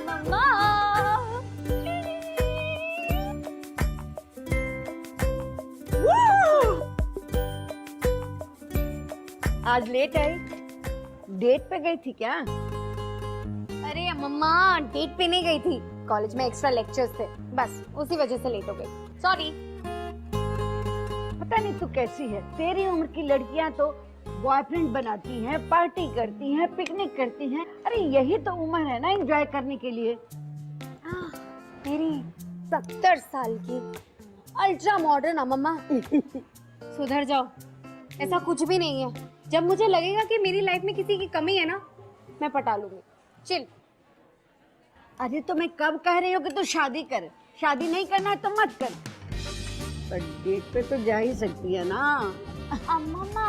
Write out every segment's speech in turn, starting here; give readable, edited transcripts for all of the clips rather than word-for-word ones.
मम्मा। आज लेट आई, डेट पे गई थी क्या? अरे मम्मा, डेट पे नहीं गई थी, कॉलेज में एक्स्ट्रा लेक्चर्स थे, बस उसी वजह से लेट हो गई, सॉरी। पता नहीं तू कैसी है, तेरी उम्र की लड़कियां तो बॉयफ्रेंड बनाती हैं, पार्टी करती हैं, पिकनिक करती हैं। अरे यही तो उम्र है ना एंजॉय करने के लिए। मेरी 70 साल की अल्ट्रा मॉडर्न मम्मा। सुधर जाओ, ऐसा कुछ भी नहीं है। जब मुझे लगेगा कि मेरी लाइफ में किसी की कमी है ना, मैं पटा लूंगी। चिल। अरे तो मैं कब कह रही हूँ कि तू शादी कर, शादी नहीं करना है तो मत कर, पर डेट पे तो जा ही सकती है ना। मम्मा।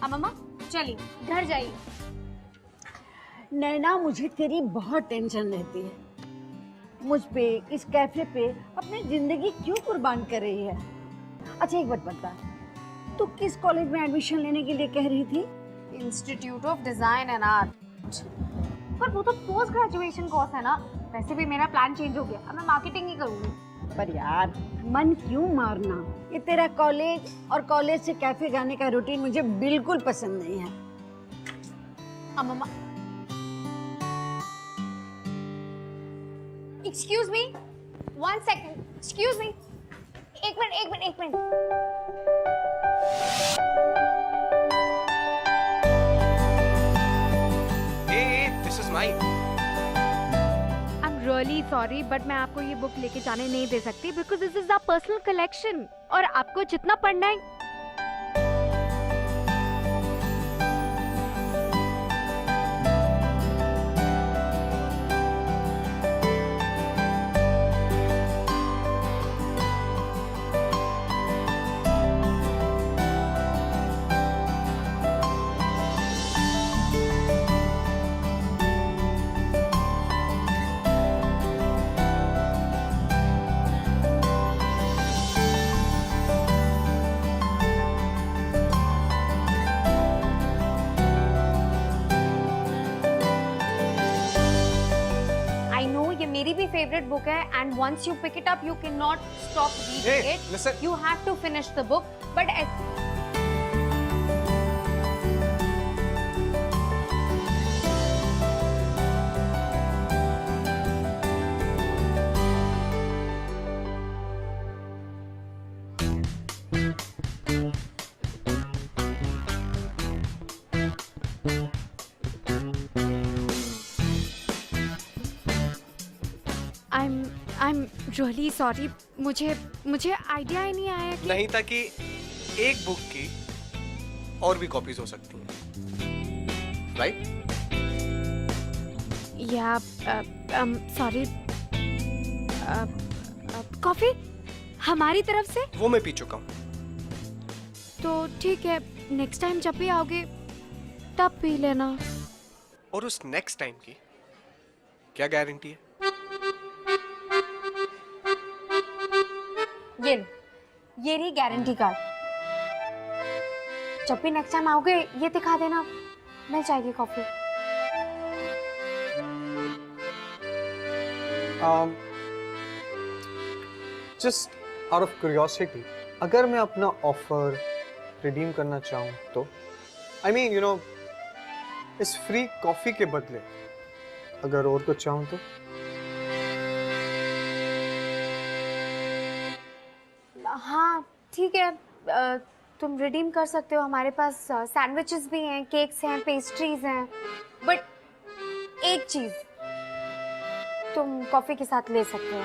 अम्मा, चलिए घर जाइए। नैना मुझे तेरी बहुत टेंशन रहती है, मुझ पे, इस कैफे पे अपनी जिंदगी क्यों कुर्बान कर रही है? अच्छा एक बात बता, तू किस कॉलेज में एडमिशन लेने के लिए कह रही थी? Institute of design and art. पर वो तो पोस्ट ग्रेजुएशन कोर्स है ना। वैसे भी मेरा प्लान चेंज हो गया, अब मैं मार्केटिंग ही करूंगी। पर यार मन क्यों मारना, ये तेरा कॉलेज और कॉलेज से कैफे जाने का रूटीन मुझे बिल्कुल पसंद नहीं है। मम्मा, excuse me, 1 second, excuse me, एक मिनट। Hey, this is mine. I am really sorry, but मैं आपको ये बुक लेके जाने नहीं दे सकती because this is our personal collection और आपको जितना पढ़ना है। आई नो ये मेरी भी फेवरेट बुक है, and once you pick it up you can not stop reading Hey, it. listen. You have to finish the book, but I am really sorry, मुझे आइडिया ही नहीं आया कि नहीं था कि एक बुक की और भी कॉपीज हो सकती हैं, राइट? या सॉरी, कॉफी हमारी तरफ से वो मैं पी चुका हूँ। तो ठीक है, नेक्स्ट टाइम जब भी आओगे तब पी लेना। और उस नेक्स्ट टाइम की क्या गारंटी है? ये रही गारंटी कार्ड। जब भी नेक्स्ट टाइम आओगे ये दिखा देना, मिल जाएगी coffee. Just out of curiosity, अगर मैं अपना ऑफर रिडीम करना चाहूँ तो आई मीन यू नो इस फ्री कॉफी के बदले अगर और कुछ चाहूँ तो? हाँ ठीक है, तुम रिडीम कर सकते हो। हमारे पास सैंडविचेस भी हैं, केक्स हैं, पेस्ट्रीज हैं, बट एक चीज तुम कॉफी के साथ ले सकते हो।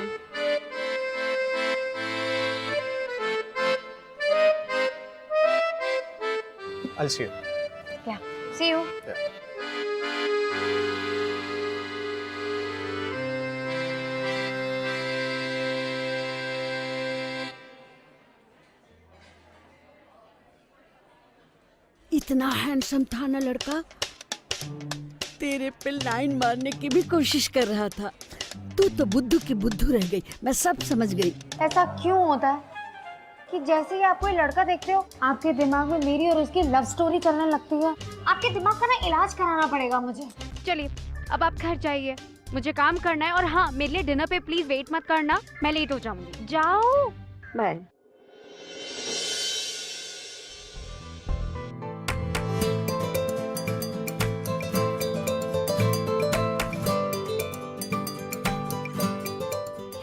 I'll see you. क्या? See you. Yeah. इतना हैंडसम था ना लड़का, तेरे पे लाइन मारने की भी कोशिश कर रहा था। तू तो बुद्धू की बुद्धू रह गई, मैं सब समझ गई। ऐसा क्यों होता है कि जैसे ही आप कोई लड़का देखते हो आपके दिमाग में मेरी और उसकी लव स्टोरी चलने लगती है? आपके दिमाग का ना इलाज कराना पड़ेगा मुझे। चलिए अब आप घर जाइए, मुझे काम करना है। और हाँ, मेरे लिए डिनर पे प्लीज वेट मत करना, मैं लेट हो जाऊंगी। जाओ। बाय।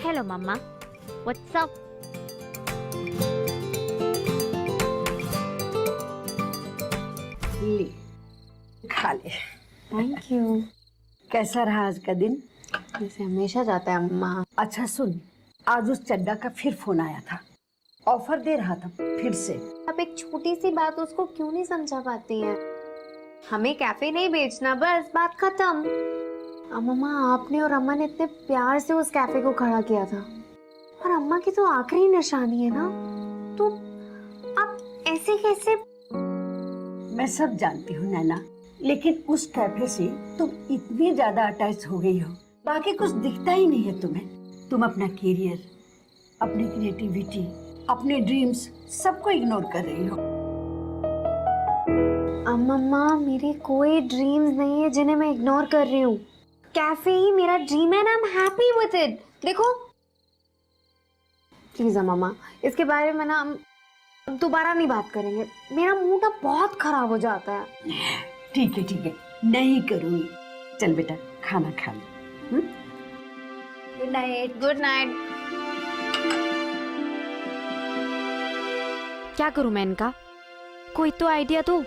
हेलो मम्मा, व्हाट्स अप? ले, खा ले। Thank you. कैसा रहा आज का दिन? जैसे हमेशा जाता है अम्मा। अच्छा सुन, आज उस चड्डा का फिर फोन आया था, ऑफर दे रहा था फिर से। आप एक छोटी सी बात उसको क्यों नहीं समझा पाती हैं? हमें कैफे नहीं बेचना, बस बात खत्म। अम्मा, आपने और अम्मा ने इतने प्यार से उस कैफे को खड़ा किया था, और अम्मा की तो आखिरी निशानी है ना, तो आप ऐसे कैसे? मैं सब जानती हूँ नैना, लेकिन उस कैफे से तुम इतनी ज्यादा अटैच हो गई हो, बाकी कुछ दिखता ही नहीं है तुम्हें। तुम अपना करियर, अपनी क्रिएटिविटी, अपने ड्रीम्स सबको इग्नोर कर रही हो। अम्मा, मेरे कोई ड्रीम्स नहीं है जिन्हें मैं इग्नोर कर रही हूँ। कैफे ही मेरा ड्रीम है, I am happy with it. देखो प्लीज अम्मा, इसके बारे में ना हम दोबारा नहीं बात करेंगे। मेरा मूड ना बहुत खराब हो जाता है। ठीक है, नहीं करूँगी। चल बेटा, खाना खा ले। Good night. Good night. क्या करूं मैं इनका? कोई तो आइडिया दो।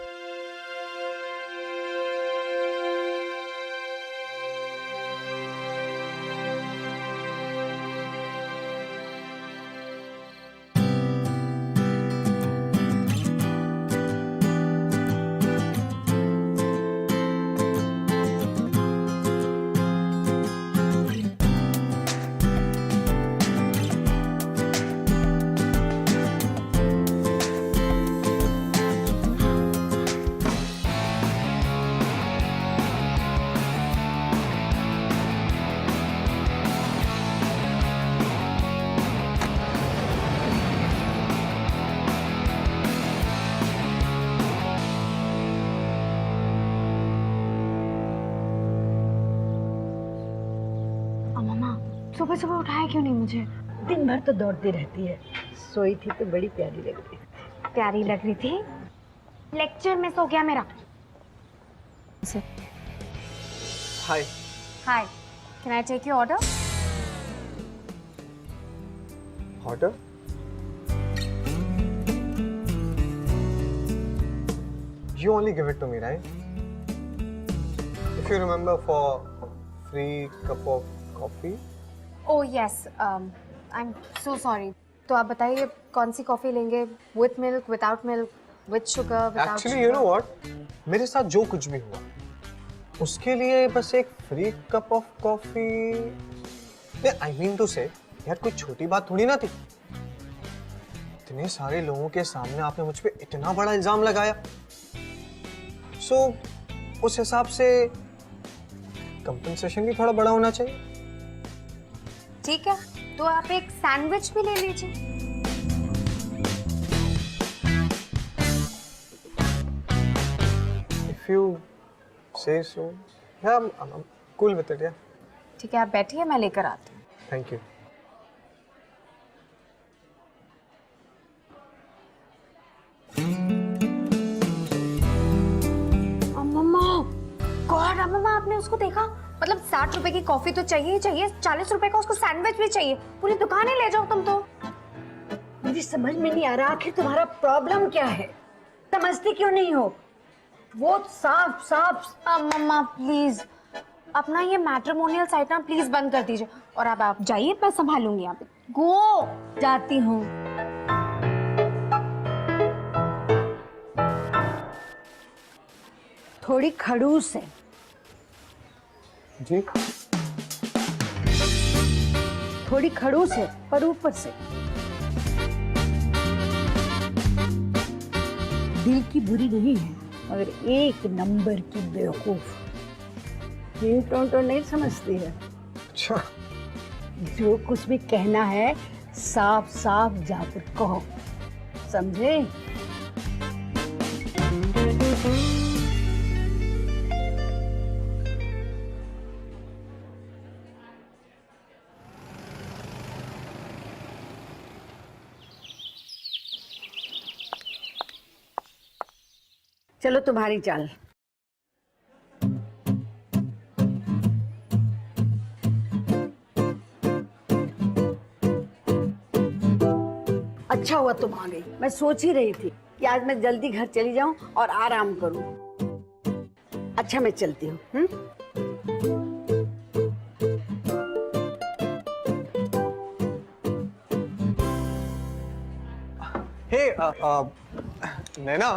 सुबह सुबह उठाया क्यों नहीं मुझे? दिन भर तो दौड़ती रहती है, सोई थी तो बड़ी प्यारी लग रही थी। प्यारी लग रही थी? लेक्चर मिस हो गया मेरा। Hi. Hi, can I take your order? Order? You only give it to me, right? If you remember, for free cup of coffee. Oh yes, I am so sorry. तो आप बताइए कौन सी coffee लेंगे? With milk, without milk, with sugar, without? Actually, you know what? मेरे साथ जो कुछ भी हुआ, उसके लिए बस एक free cup of coffee. I mean to say, यार कोई छोटी बात थोड़ी ना थी। इतने सारे लोगों के सामने आपने मुझ पे इतना बड़ा इल्जाम लगाया। So, उस हिसाब से कंपनसेशन भी थोड़ा बड़ा होना चाहिए। ठीक है, तो आप एक सैंडविच भी ले लीजिए। If you say so, yeah, I'm cool with it, yeah. ठीक है, आप बैठिए, मैं लेकर आती हूँ। Thank you. गॉड अम्मा, आपने उसको देखा? मतलब 60 रुपए की कॉफी तो चाहिए ही चाहिए, 40 रुपए का उसको सैंडविच भी चाहिए। पूरी दुकान ही ले जाओ तुम तो। मुझे समझ में नहीं आ रहा, आखिर तुम्हारा प्रॉब्लम क्या है? समझती क्यों नहीं हो? वो साफ साफ। मम्मा प्लीज, अपना ये मैट्रिमोनियल साइट ना प्लीज बंद कर दीजिए, और अब आप जाइए, मैं संभालूंगी। यहाँ पे गो। जाती हूँ। थोड़ी खड़ूस है जी। थोड़ी खड़ूस है, पर ऊपर से दिल की बुरी नहीं है। मगर एक नंबर की बेवकूफ। ये टोन नहीं समझती है। अच्छा, जो कुछ भी कहना है साफ साफ जाकर कहो, समझे? चलो तुम्हारी चाल। अच्छा हुआ तुम आ गई। मैं सोच ही रही थी कि आज मैं जल्दी घर चली जाऊं और आराम करूं। अच्छा मैं चलती हूँ। हे नैना,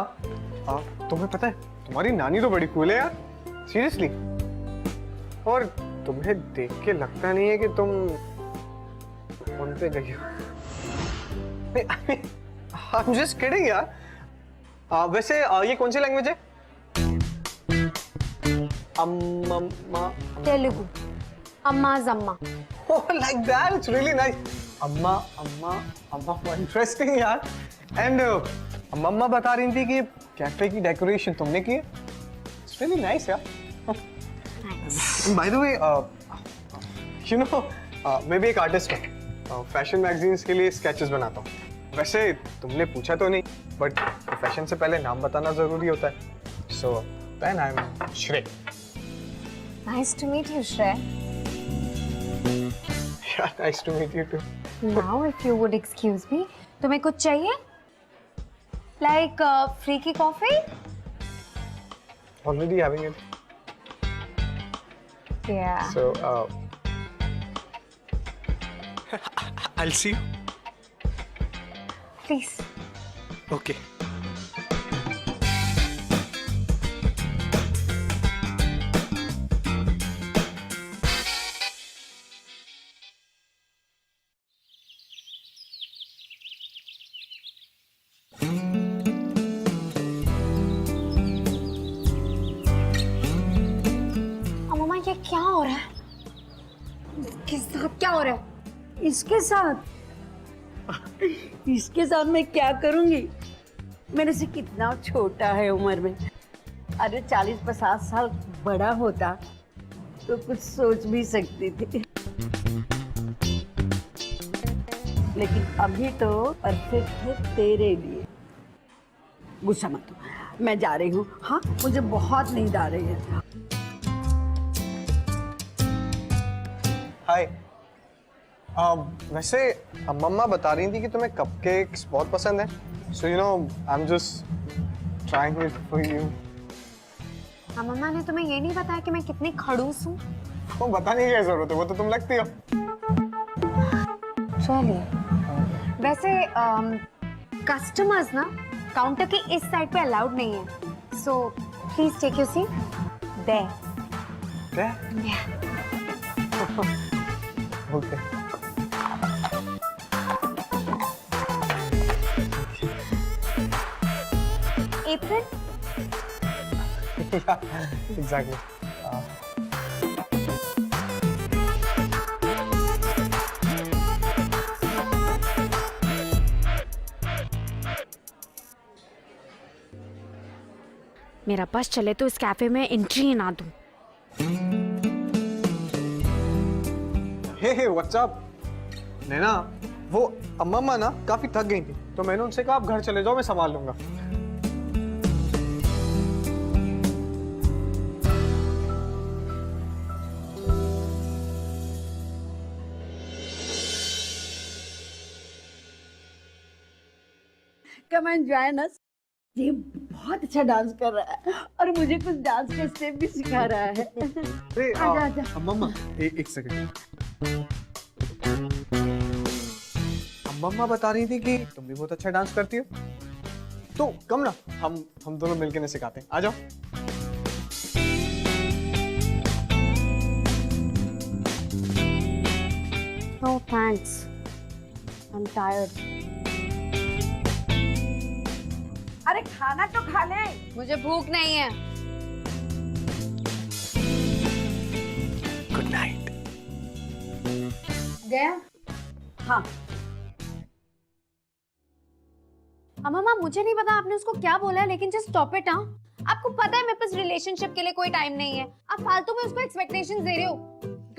तुम्हें पता है तुम्हारी नानी तो बड़ी कूल है यार, सीरियसली। और तुम्हें देख के लगता नहीं है कि तुम उन पे गई हो। I'm just kidding यार। वैसे ये कौन सी लैंग्वेज है? अम्मा। तेलुगु। अम्मा जम्मा। Oh, like that, it's really nice. अम्मा अम्मा अम्मा, इंटरेस्टिंग यार। एंड मम्मा बता रही थी कि कैफे की डेकोरेशन तुमने की है। It's really nice यार। By the way, you know, मैं भी एक आर्टिस्ट हूँ। फैशन मैगजीन्स के लिए स्केचेस बनाता हूँ। वैसे तुमने पूछा तो नहीं, बट प्रोफेशन से पहले नाम बताना जरूरी होता है। So then I'm Shrey. Nice to meet you, Shrey. Yeah, nice to meet you too. Now, if you would excuse me, तुम्हें कुछ चाहिए? Like free की coffee? Already having it. Yeah. So I'll see you. Please. Okay. अम्मा ये क्या हो रहा है? किस साथ क्या हो रहा है? इसके साथ इसके साथ मैं क्या करूंगी? मेरे से कितना छोटा है उम्र में। अरे 40-50 साल बड़ा होता तो कुछ सोच भी सकती थी, लेकिन अभी तो परफेक्ट है तेरे लिए। गुस्सा मत हो, मैं जा रही हूँ। हाँ, मुझे बहुत नींद आ रही है। हाय। वैसे मम्मा बता रही थी कि तुम्हें कपकेक्स बहुत पसंद है। So you know, I am just trying it for you. मम्मा ने तुम्हें ये नहीं बताया कि मैं कितनी खड़ूस हूँ? वो बताने की क्या जरूरत है, वो तो तुम लगती हो। चलिए। वैसे कस्टमर्स ना काउंटर के इस साइड पे अलाउड नहीं है, so please take your seat there. Okay. Apron? Yeah, exactly. मेरा बस चले तो इस कैफे में एंट्री ही ना दूं। Hey what's up? नैना, वो अम्मा ना काफी थक गई थी, तो मैंने उनसे कहा आप घर चले जाओ, मैं संभाल लूंगा। Come and join us. ये बहुत अच्छा डांस कर रहा है और मुझे कुछ डांस के स्टेप भी सिखा रहा है। अरे आजा, आजा। अम्मा, एक सेकंड। अम्मा बता रही थी कि तुम भी बहुत अच्छा डांस करती हो, तो कम ना हम दोनों मिलकर इन्हें सिखाते हैं। आ जाओ। No thanks. I'm tired. अरे खाना तो खा ले। मुझे भूख नहीं है। Good night. गया? हाँ अम्मा मुझे नहीं पता आपने उसको क्या बोला है, लेकिन जस्ट स्टॉप इट। हाँ, आपको पता है मेरे पास रिलेशनशिप के लिए कोई टाइम नहीं है। आप फालतू में उसको एक्सपेक्टेशंस दे रहे हो,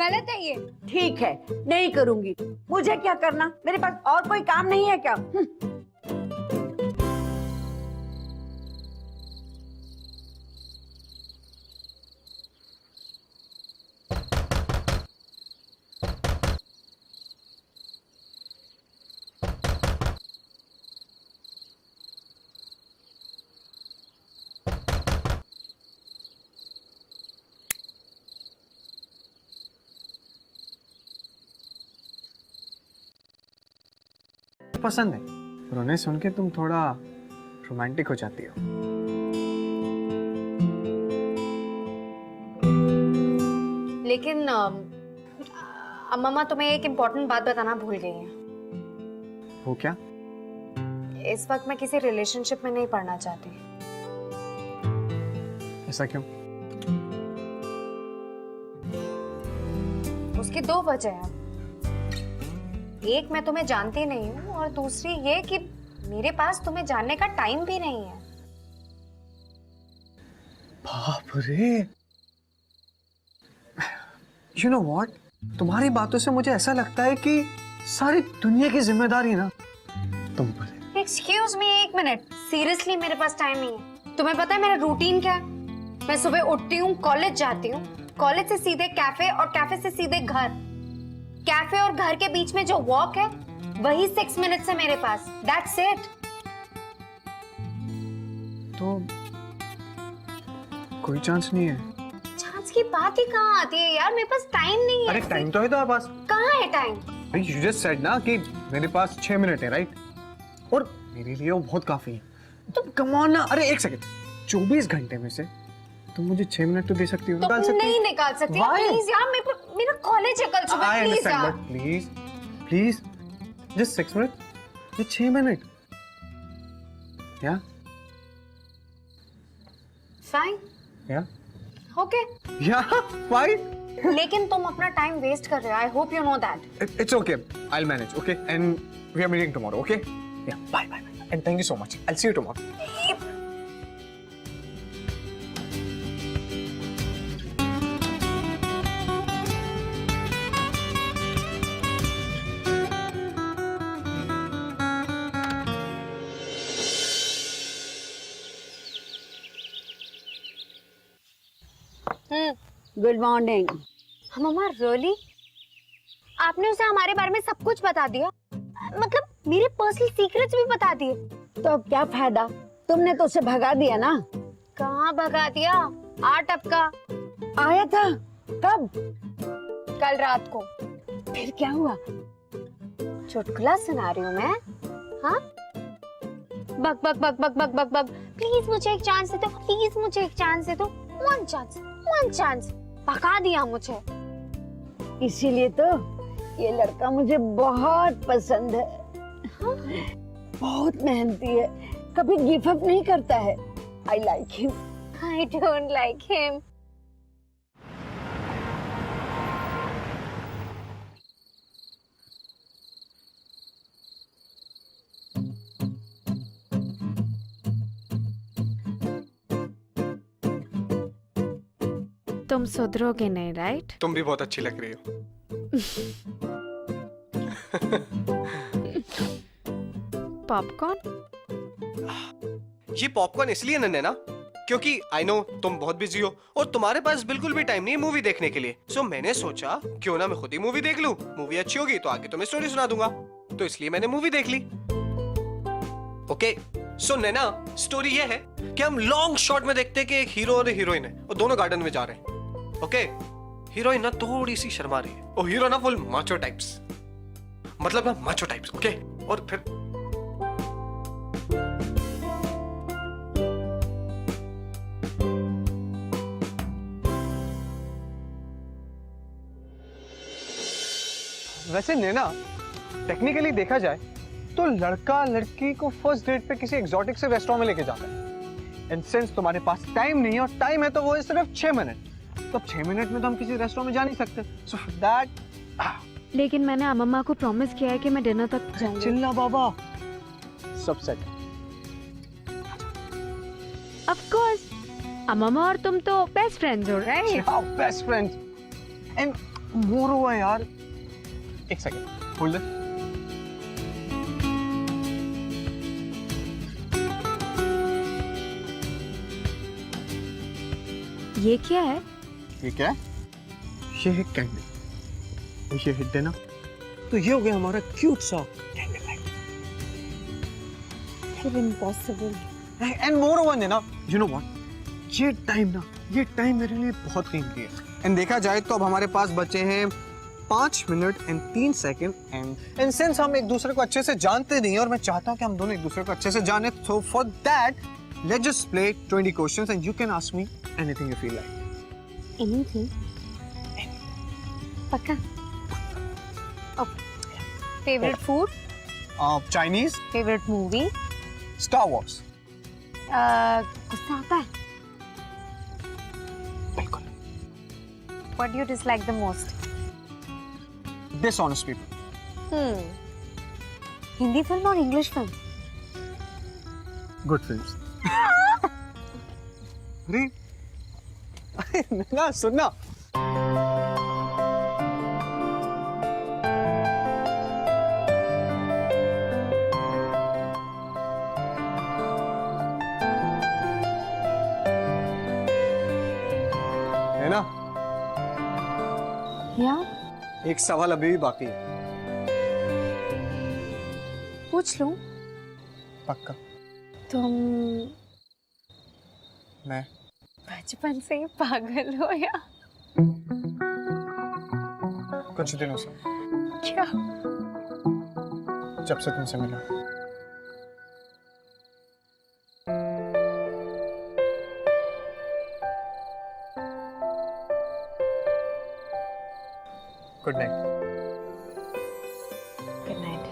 गलत है ये। ठीक है, नहीं करूंगी। मुझे क्या करना, मेरे पास और कोई काम नहीं है क्या? पसंद है, पर उन्हें सुन के तुम थोड़ा रोमांटिक हो जाती हो। लेकिन अम्मा तुम्हें एक इम्पोर्टेंट बात बताना भूल गई है। वो क्या? इस वक्त मैं किसी रिलेशनशिप में नहीं पड़ना चाहती। ऐसा क्यों? उसकी दो वजह है। एक, मैं तुम्हें जानती नहीं हूँ, और दूसरी ये कि मेरे पास तुम्हें जानने का टाइम भी नहीं है। बाप रे, यू नो व्हाट, तुम्हारी बातों से मुझे ऐसा लगता है कि सारी दुनिया की जिम्मेदारी ना तुम पर है। एक्सक्यूज मी, एक मिनट, सीरियसली मेरे पास टाइम नहीं है। तुम्हें पता है मेरा रूटीन क्या है? मैं सुबह उठती हूँ, कॉलेज जाती हूँ, कॉलेज से सीधे कैफे, और कैफे से सीधे घर। कैफे और घर के बीच में जो वॉक है वही 6 मिनट्स है मेरे पास। That's it. तो कोई चांस नहीं है? चांस की बात ही कहाँ आती है यार, मेरे पास टाइम नहीं है। अरे टाइम तो है तुम्हारे पास। कहाँ है टाइम? यू जस्ट सेड ना कि मेरे पास 6 मिनट है, राइट? और मेरे लिए वो बहुत काफी है। तुम कम ऑन ना, अरे एक सेकंड, 24 घंटे में से तुम मुझे 6 मिनट तो दे सकती हो। तो नहीं निकाल सकती प्लीज यार, मेरा कॉलेज है कल सुबह, प्लीज यार। प्लीज प्लीज, जस्ट 6 मिनट, ये 6 मिनट। या फाइन, या ओके, या फाइन। लेकिन तुम अपना टाइम वेस्ट कर रहे हो। I hope you know that. It's okay. I'll manage. Okay, and we are meeting tomorrow. Okay? Yeah. Bye. And thank you so much. I'll see you tomorrow. Good morning. मम्मा really? आपने उसे हमारे बारे में सब कुछ बता दिया? मतलब मेरे पर्सनल सीक्रेट्स भी बता दिए? तो अब क्या फायदा, तुमने तो उसे भगा दिया ना। कहाँ भगा दिया? 8 टपका आया था कब? कल रात को। फिर क्या हुआ? चुटकुला सुना रही हूँ मैं। हाँ, बक बक बक बक बक बक बक, प्लीज मुझे एक चांस दे दो, प्लीज मुझे एक चांस दे दो, वन चांस। भगा दिया मुझे। इसीलिए तो ये लड़का मुझे बहुत पसंद है। बहुत मेहनती है, कभी गिव अप नहीं करता है। I like him. I don't like him. तुम सुधरोगे नहीं, राइट? तुम भी बहुत अच्छी लग रही हो। पॉपकॉर्न? ये पॉपकॉर्न इसलिए नन्हे ना क्योंकि आई नो तुम बहुत बिजी हो और तुम्हारे पास बिल्कुल भी टाइम नहीं है मूवी देखने के लिए। सो मैंने सोचा क्यों ना मैं खुद ही मूवी देख लूं। मूवी अच्छी होगी तो आगे तुम्हें स्टोरी सुना दूंगा, तो इसलिए मैंने मूवी देख ली। ओके, सो नैना, स्टोरी ये है कि हम लॉन्ग शॉट में देखते हैं कि एक हीरो और हीरोइन है और दोनों गार्डन में जा रहे हैं। ओके, हीरोइन ना थोड़ी सी शर्मा रही है और हीरो ना फुल माचो टाइप्स, मतलब ना माचो टाइप्स। ओके, और फिर वैसे नैना, टेक्निकली देखा जाए तो लड़का लड़की को फर्स्ट डेट पे किसी एग्जॉटिक से रेस्टोरेंट में लेके जाता है। एंड सिंस तुम्हारे पास टाइम नहीं है और टाइम है तो वो है सिर्फ 6 मिनट, तो 6 मिनट में तो हम किसी रेस्टोरेंट में जा नहीं सकते। सो दैट लेकिन मैंने अम्मा को प्रॉमिस किया है कि मैं डिनर तक जाऊंगी। चिल्ला बाबा, सब सेट। ऑफ कोर्स, अम्मा और तुम तो बेस्ट फ्रेंड्स हो, right? Best friends and more हुआ यार। एक सेकंड होल्ड इट। ये क्या है? ये क्या है? ये है कैंडल, ये है डिनर, तो ये हो गया हमारा क्यूट सा candle light. Impossible. And more over ना, यू नो व्हाट, ये टाइम मेरे लिए बहुत कीमती है। एंड देखा जाए तो अब हमारे पास बचे हैं 5 minute and 3 second and since हम एक दूसरे को अच्छे से जानते नहीं हैं और मैं चाहता हूँ कि हम दोनों एक दूसरे को अच्छे से जाने, so for that let's just play 20 questions and you can ask me anything you feel like. Anything? पक्का? Favorite food? Chinese, Favorite movie? Star Wars. गुस्सा आता है? बिल्कुल। What do you dislike the most? Dishonest people. Hindi film और English film? Good films. अरे ना सुनना, है ना? या एक सवाल अभी भी बाकी है। पूछ लूं? पक्का? तुम मैं बचपन से ही पागल हो या कुछ दिनों से, क्या? जब से तुमसे मिला। Good night. Good night.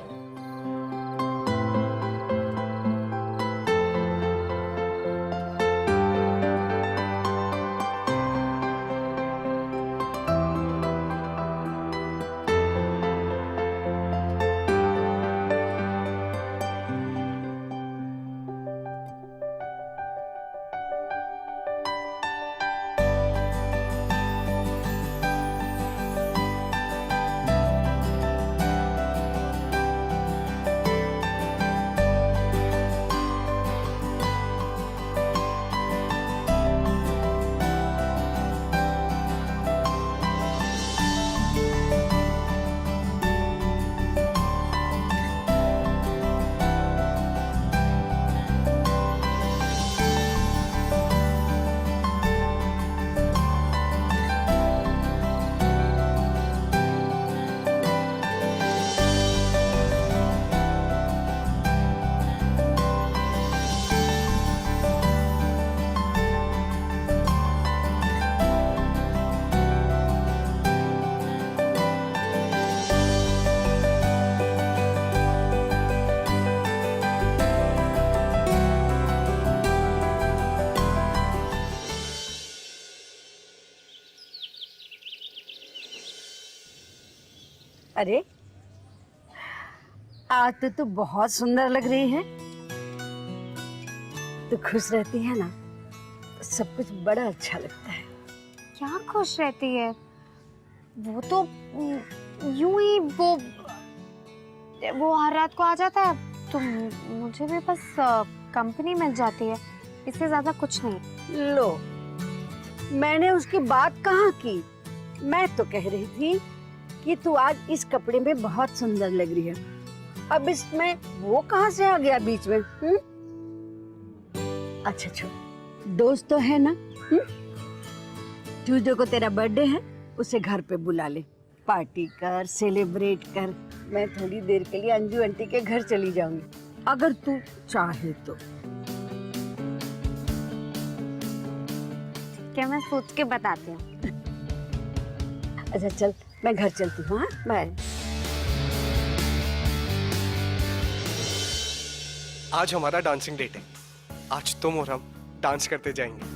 अरे आज तो तू बहुत सुंदर लग रही है। तू खुश रहती है ना तो सब कुछ बड़ा अच्छा लगता है। क्या खुश रहती है? वो तो यूं ही वो हर रात को आ जाता है तो मुझे भी बस कंपनी मिल जाती है, इससे ज्यादा कुछ नहीं। लो, मैंने उसकी बात कहाँ की, मैं तो कह रही थी कि तू आज इस कपड़े में बहुत सुंदर लग रही है। अब इसमें वो कहाँ से आ गया बीच में? अच्छा छोड़, दोस्त तो है ना। ट्यूसडे को तेरा बर्थडे है, उसे घर पे बुला ले, पार्टी कर, सेलिब्रेट कर। मैं थोड़ी देर के लिए अंजू आंटी के घर चली जाऊंगी, अगर तू चाहे तो। क्या मैं सोच के बताती हूँ। अच्छा चल, मैं घर चलती हूँ। हाँ, बाय। आज हमारा डांसिंग डेट है। आज तुम और हम डांस करते जाएंगे।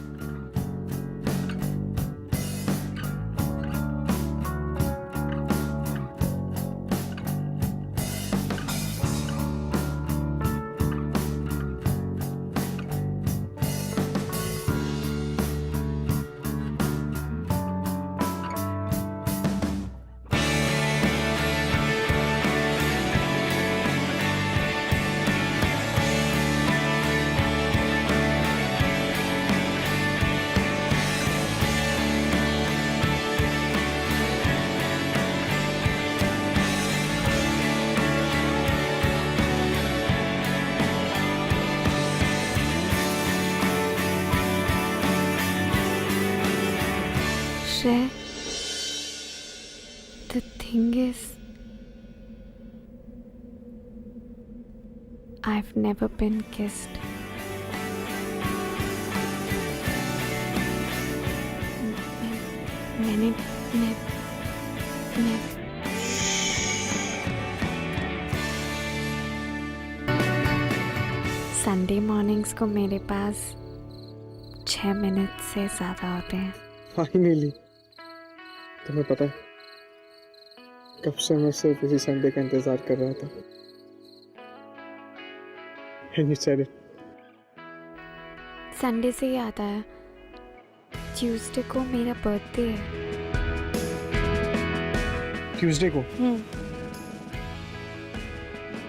Shrey, the thing is, I've never been kissed. मैंने संडे मॉर्निंग्स को मेरे पास 6 मिनट से ज़्यादा होते हैं। फाइनली तुम्हें पता है कब से मैं सिर्फ इसी संडे का इंतजार कर रहा था। And you said it. Sunday से याद आया, ट्यूसडे को मेरा बर्थडे है। ट्यूसडे को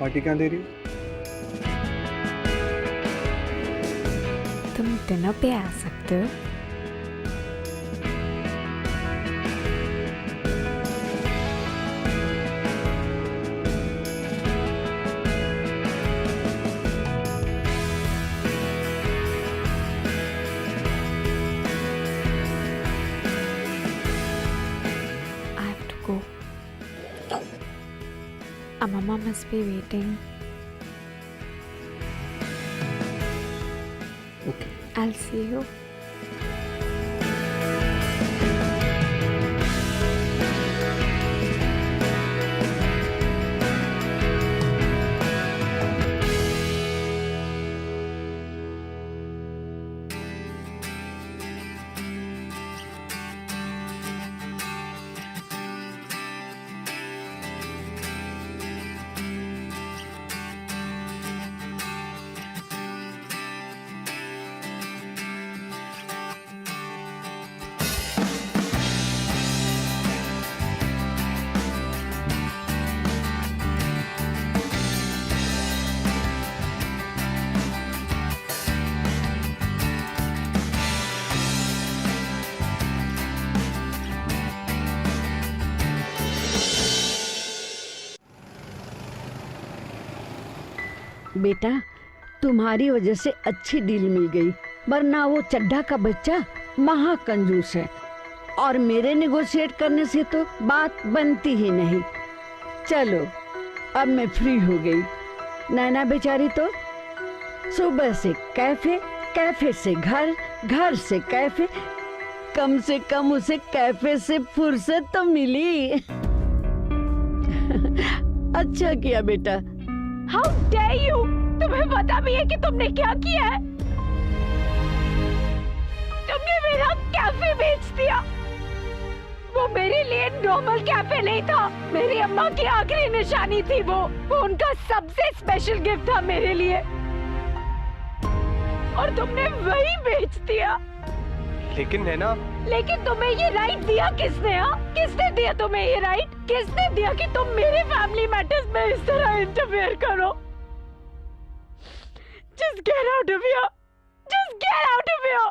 पार्टी कहाँ दे रही हो? तुम डिनर पे आ सकते हो। Mama must be waiting. Okay. I'll see you. बेटा, तुम्हारी वजह से अच्छी डील मिल गई, वरना वो चड्ढा का बच्चा महा कंजूस है और मेरे नेगोशिएट करने से तो बात बनती ही नहीं। चलो, अब मैं फ्री हो गई। नैना बेचारी तो सुबह से कैफे, कैफे से घर, घर से कैफे, कम से कम उसे कैफे से फुर्सत तो मिली। अच्छा किया बेटा। How dare you! तुम्हें पता भी है कि तुमने क्या किया है? तुमने मेरा कैफे बेच दिया। वो मेरे लिए नॉर्मल कैफे नहीं था, मेरी अम्मा की आखिरी निशानी थी। वो उनका सबसे स्पेशल गिफ्ट था मेरे लिए, और तुमने वही बेच दिया। लेकिन नैना, लेकिन तुम्हें ये राइट दिया किसने? किसने दिया तुम्हें ये राइट? किसने दिया कि तुम मेरे फैमिली मैटर्स में इस तरह इंटरफेयर करो? Just get out of here! Just get out of here!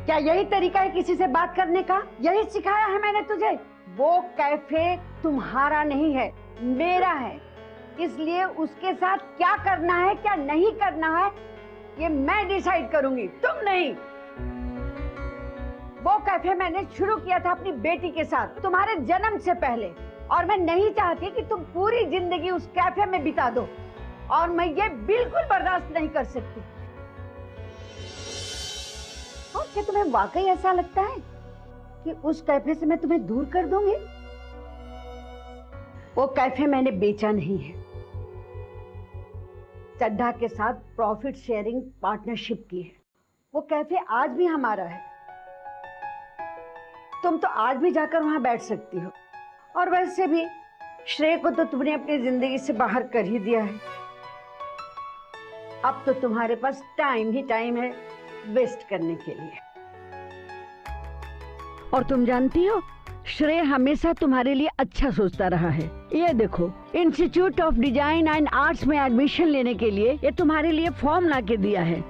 क्या यही तरीका है किसी से बात करने का? यही सिखाया है मैंने तुझे? वो कैफे तुम्हारा नहीं है, मेरा है। इसलिए उसके साथ क्या करना है, क्या नहीं करना है, ये मैं डिसाइड करूंगी, तुम नहीं। वो कैफे मैंने शुरू किया था अपनी बेटी के साथ तुम्हारे जन्म से पहले, और मैं नहीं चाहती कि तुम पूरी जिंदगी उस कैफे में बिता दो, और मैं ये बिल्कुल बर्दाश्त नहीं कर सकती। और क्या तुम्हें वाकई ऐसा लगता है कि उस कैफे से मैं तुम्हें दूर कर दूंगी? वो कैफे मैंने बेचा नहीं है, चड्ढा के साथ प्रॉफिट शेयरिंग पार्टनरशिप की है। वो कैफे आज भी हमारा है, तुम तो आज भी जाकर वहां बैठ सकती हो। और वैसे भी श्रेय को तो तुमने अपनी जिंदगी से बाहर कर ही दिया है। अब तो तुम्हारे पास टाइम ही टाइम है वेस्ट करने के लिए। और तुम जानती हो, श्रेय हमेशा तुम्हारे लिए अच्छा सोचता रहा है। ये देखो, institute of design and arts में एडमिशन लेने के लिए ये तुम्हारे लिए फॉर्म ला के दिया है।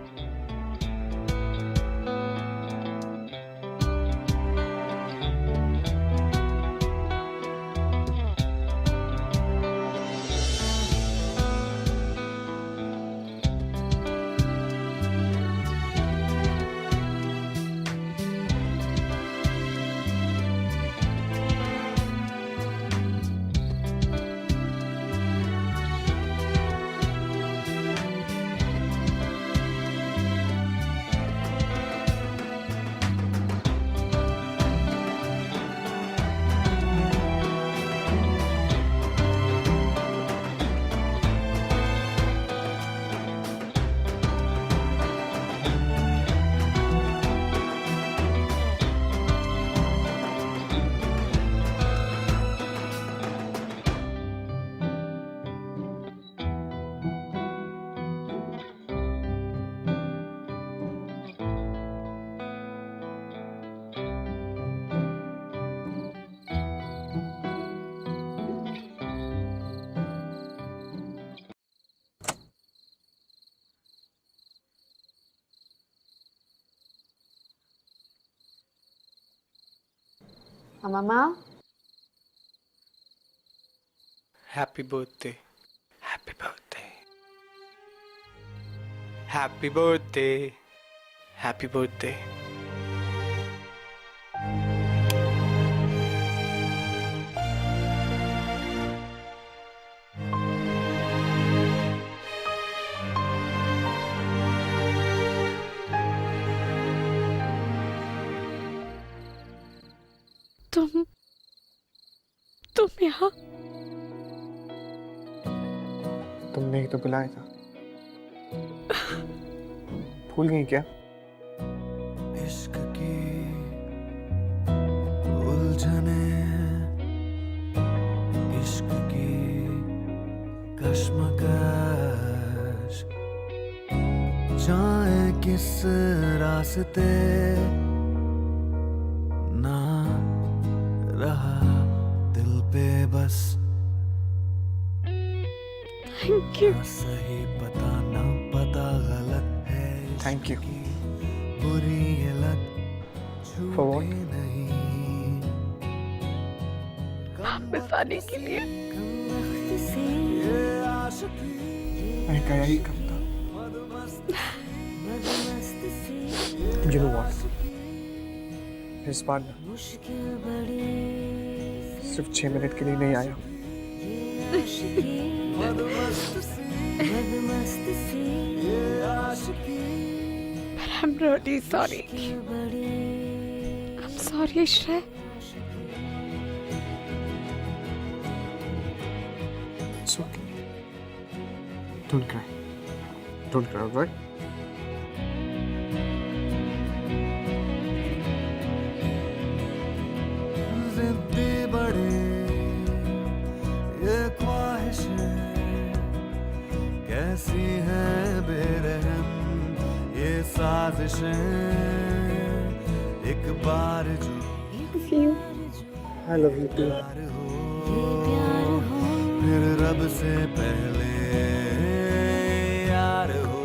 मम्मा, happy birthday, happy birthday, happy birthday, happy birthday. तुम यहाँ? तुमने ही तो बुलाया था। भूल गई क्या? इश्क की उलझने, इश्क की कश्मकश, जाए किस रास्ते ना रहा दिल पे बस। Thank you. ना सही पता ना पता गलत है। Thank you. बुरी ये लत For what? छूटे नहीं। वापस आने के लिए। ये आशिकी मैं गया ही कब था। You know what? इस बार ना सिर्फ 6 मिनट के लिए नहीं आया। But I'm really sorry. I'm sorry, Shreya. It's okay. Don't cry. Don't cry, alright? जिद्दी बड़े ये ख्वाहिशें कैसी हैं बेरहम ये साजिशें। एक बार जो I love you too. प्यार हो फिर रब से पहले यार हो।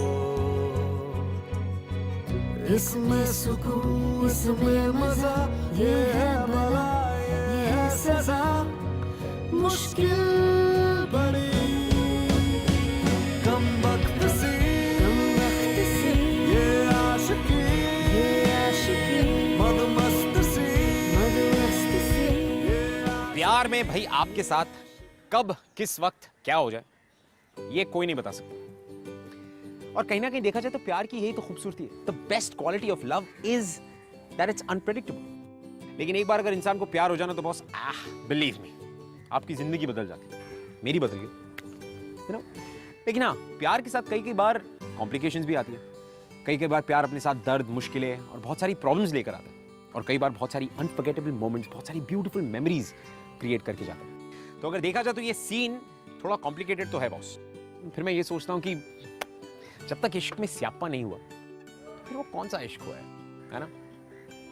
इसमें सुकून इसमें मजा, ये है भला ये है सजा। मुश्किल बड़ी कम वक्त सी ये आशिकी मद मस्त में भाई आपके साथ कब किस वक्त क्या हो जाए ये कोई नहीं बता सकता। और कहीं ना कहीं देखा जाए तो प्यार की यही तो खूबसूरती है। The best quality of love is that it's unpredictable. लेकिन एक बार अगर इंसान को प्यार हो जाना तो बॉस बिलीव मी आपकी जिंदगी बदल जाती है। मेरी बदल गई यू नो। लेकिन हाँ, प्यार के साथ कई बार कॉम्प्लिकेशंस भी आती है। कई बार प्यार अपने साथ दर्द, मुश्किलें और बहुत सारी प्रॉब्लम्स लेकर आता है। और कई बार बहुत सारी अनफॉरगेटेबल मोमेंट्स, बहुत सारी ब्यूटीफुल मेमोरीज क्रिएट करके जाता है। तो अगर देखा जाए तो ये सीन थोड़ा कॉम्प्लिकेटेड तो है बॉस। फिर मैं ये सोचता हूँ कि जब तक इश्क में स्यापा नहीं हुआ तो फिर वो कौन सा इश्क हुआ है ना?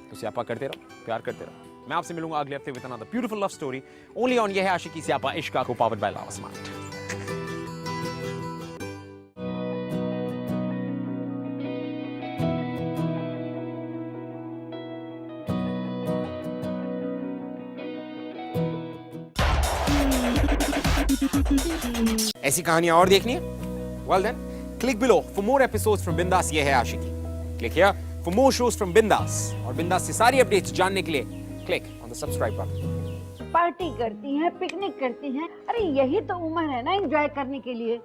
तो स्यापा करते रहो, प्यार करते रहो। मैं आपसे मिलूंगा अगले हफ्ते with another beautiful love story only on ये है आशिकी स्यापा इश्क को पावर्ड बाय लावा स्मार्ट। ऐसी कहानियां और देखनी है? Well then, click below for more episodes from बिंदास ये है आशिकी। Click here for more shows from बिंदास। और बिंदास से सारी अपडेट्स जानने के लिए click on the subscribe button। Party करती हैं, पिकनिक करती हैं। अरे यही तो उम्र है ना एंजॉय करने के लिए।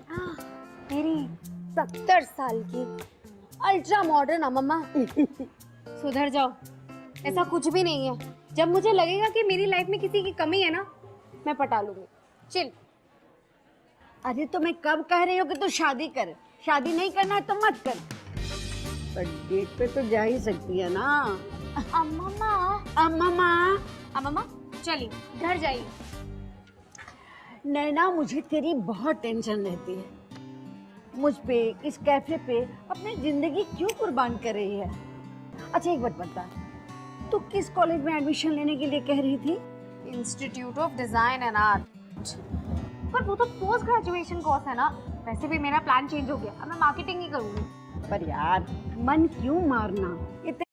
हाँ, मेरी 70 साल की अल्ट्रा मॉडर्न अम्मा सुधर जाओ। ऐसा कुछ भी नहीं है। जब मुझे लगेगा कि मेरी लाइफ में किसी की कमी है ना, मैं पटा लूंगी। चिल। अरे तो मैं कब कह रही हूँ कि तू शादी कर। शादी नहीं करना है तो मत कर, पर डेट पे तो जा ही सकती है ना। अम्मा चलिए घर जाइए। नैना, मुझे तेरी बहुत टेंशन रहती है। मुझ पे, इस कैफे पे अपनी जिंदगी क्यों कुर्बान कर रही है? अच्छा एक बात बता, तू किस कॉलेज में एडमिशन लेने के लिए कह रही थी? Institute of design and art. पर वो तो पोस्ट ग्रेजुएशन कोर्स है ना। वैसे भी मेरा प्लान चेंज हो गया, अब मैं मार्केटिंग ही करूंगी। पर यार मन क्यों मारना? इतने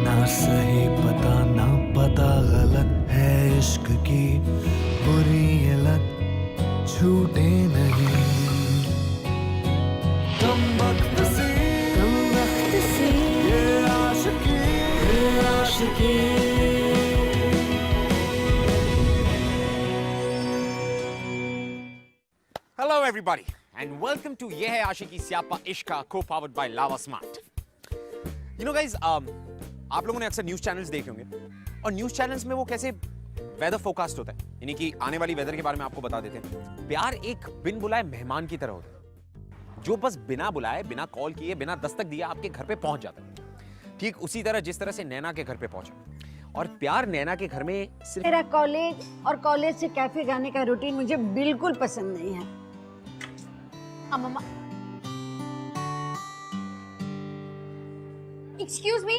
ना सही पता ना पता गलत है इश्क की बुरी ये लत छूटे नहीं। कम वक्त से ये आशिकी Hello everybody and welcome to ये है आशिकी स्यापा इश्क को powered by lava smart. You know guys, आप लोगों ने अक्सर न्यूज चैनल्स देखे होंगे और न्यूज चैनल्स में वो कैसे वेदर फोरकास्ट होता है, यानी कि आने वाली वेदर के बारे में आपको बता देते हैं। प्यार एक बिन बुलाए मेहमान की तरह होता है जो बस बिना बुलाए, बिना कॉल किए, बिना दस्तक दिए आपके घर पे पहुंच जाता है। ठीक उसी तरह जिस तरह से नैना के घर पे पहुंचा। और प्यार नैना के घर में सिर्फ मेरा कॉलेज और कॉलेज से कैफे जाने का रूटीन मुझे बिल्कुल पसंद नहीं है। अम्मा excuse me,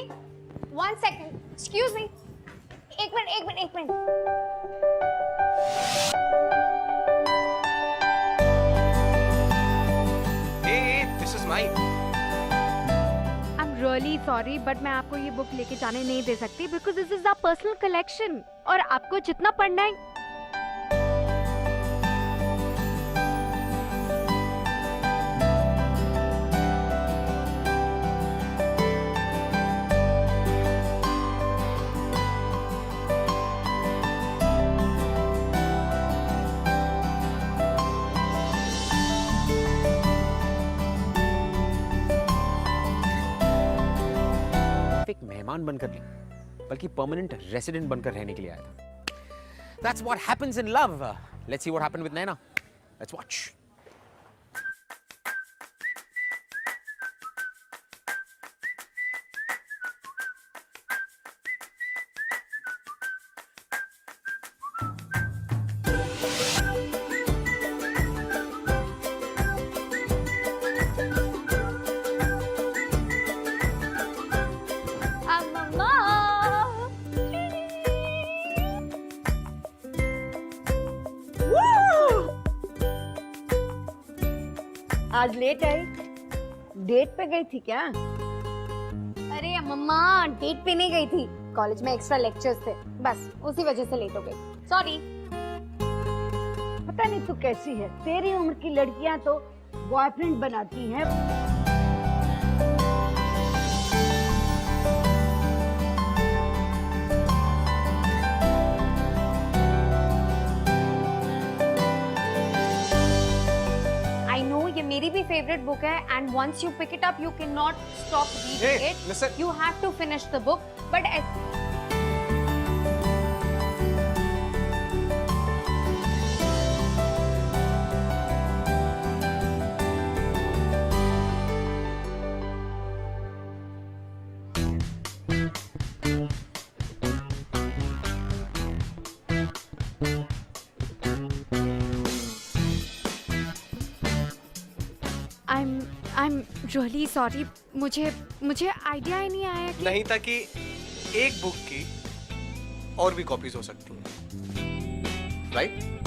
1 second, excuse me, एक मिनट। Hey, this is mine. I am really sorry but मैं आपको ये बुक लेके जाने नहीं दे सकती because this is our personal collection और आपको जितना पढ़ना है। एक मेहमान बनकर नहीं बल्कि परमानेंट रेसिडेंट बनकर रहने के लिए आया था। That's what happens in love. Let's see what happened with Naina. Let's watch. आज लेट आई, डेट पे गई थी क्या? अरे मम्मा डेट पे नहीं गई थी, कॉलेज में एक्स्ट्रा लेक्चर्स थे, बस उसी वजह से लेट हो गई। सॉरी। पता नहीं तू कैसी है, तेरी उम्र की लड़कियां तो बॉयफ्रेंड बनाती हैं favorite book है, and once you pick it up, you cannot stop reading Hey, it. listen. You have to finish the book. But I'm really sorry. मुझे आइडिया ही नहीं आया कि नहीं था कि एक बुक की और भी कॉपीज हो सकती हैं, राइट?